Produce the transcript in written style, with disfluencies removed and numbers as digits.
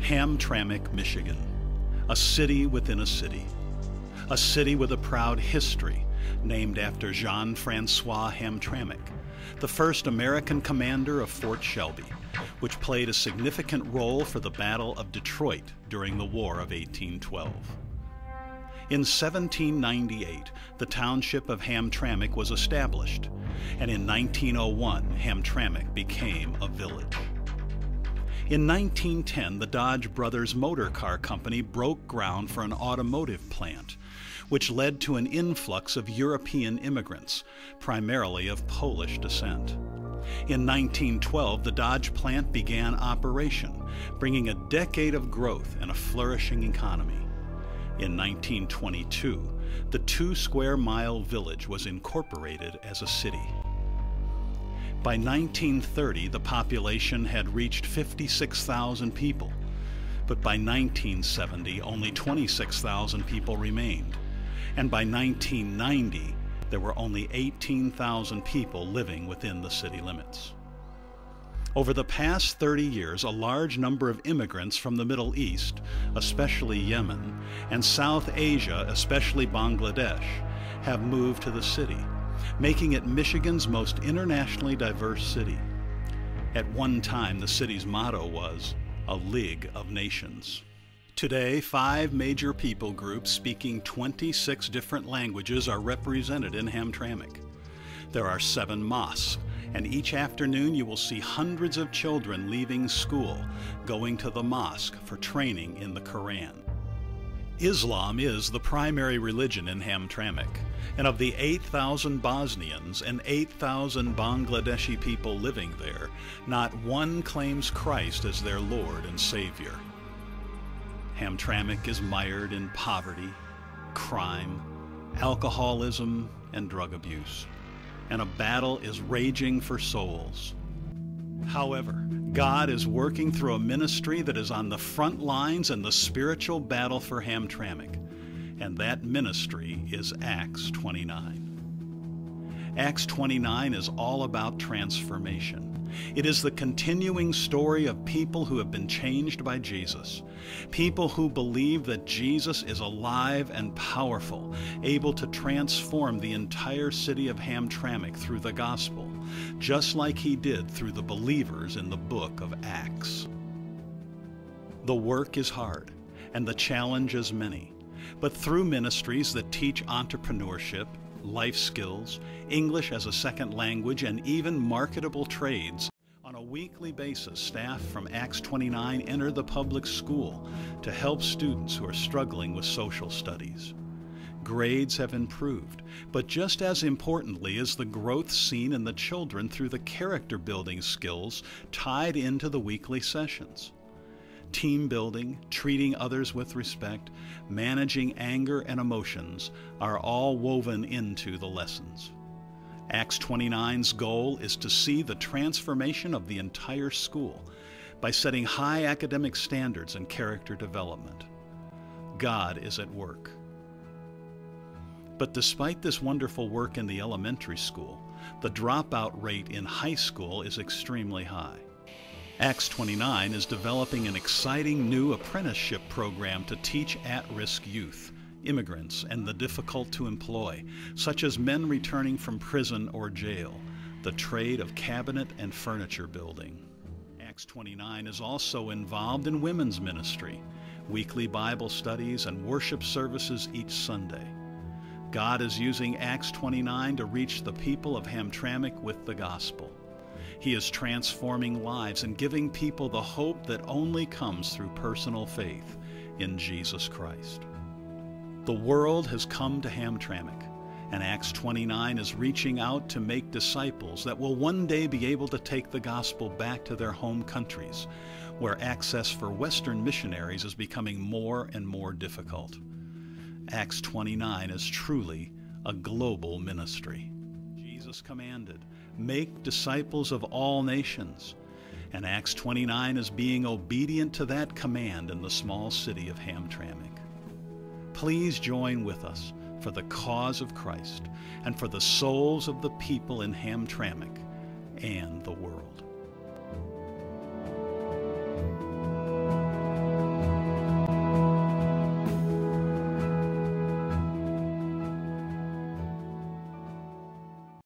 Hamtramck, Michigan, a city within a city with a proud history named after Jean-Francois Hamtramck, the first American commander of Fort Shelby, which played a significant role for the Battle of Detroit during the War of 1812. In 1798, the township of Hamtramck was established, and in 1901, Hamtramck became a village. In 1910, the Dodge Brothers Motor Car Company broke ground for an automotive plant, which led to an influx of European immigrants, primarily of Polish descent. In 1912, the Dodge plant began operation, bringing a decade of growth and a flourishing economy. In 1922, the 2-square-mile village was incorporated as a city. By 1930, the population had reached 56,000 people, but by 1970, only 26,000 people remained, and by 1990, there were only 18,000 people living within the city limits. Over the past 30 years, a large number of immigrants from the Middle East, especially Yemen, and South Asia, especially Bangladesh, have moved to the city, making it Michigan's most internationally diverse city. At one time, the city's motto was, "A League of Nations." Today, 5 major people groups speaking 26 different languages are represented in Hamtramck. There are 7 mosques, and each afternoon you will see hundreds of children leaving school, going to the mosque for training in the Quran. Islam is the primary religion in Hamtramck, and of the 8,000 Bosnians and 8,000 Bangladeshi people living there, not one claims Christ as their Lord and Savior. Hamtramck is mired in poverty, crime, alcoholism, and drug abuse, and a battle is raging for souls. However, God is working through a ministry that is on the front lines in the spiritual battle for Hamtramck, and that ministry is Acts 29. Acts 29 is all about transformation. It is the continuing story of people who have been changed by Jesus, people who believe that Jesus is alive and powerful, able to transform the entire city of Hamtramck through the gospel, just like he did through the believers in the book of Acts. The work is hard, and the challenge is many, but through ministries that teach entrepreneurship, life skills, English as a second language, and even marketable trades, on a weekly basis, staff from Acts 29 enter the public school to help students who are struggling with social studies. Grades have improved, but just as importantly is the growth seen in the children through the character-building skills tied into the weekly sessions. Team building, treating others with respect, managing anger and emotions are all woven into the lessons. Acts 29's goal is to see the transformation of the entire school by setting high academic standards and character development. God is at work. But despite this wonderful work in the elementary school, the dropout rate in high school is extremely high. Acts 29 is developing an exciting new apprenticeship program to teach at-risk youth, immigrants, and the difficult to employ, such as men returning from prison or jail, the trade of cabinet and furniture building. Acts 29 is also involved in women's ministry, weekly Bible studies, and worship services each Sunday. God is using Acts 29 to reach the people of Hamtramck with the gospel. He is transforming lives and giving people the hope that only comes through personal faith in Jesus Christ. The world has come to Hamtramck, and Acts 29 is reaching out to make disciples that will one day be able to take the gospel back to their home countries, where access for Western missionaries is becoming more and more difficult. Acts 29 is truly a global ministry. Jesus commanded, "Make disciples of all nations," and Acts 29 is being obedient to that command in the small city of Hamtramck. Please join with us for the cause of Christ and for the souls of the people in Hamtramck and the world.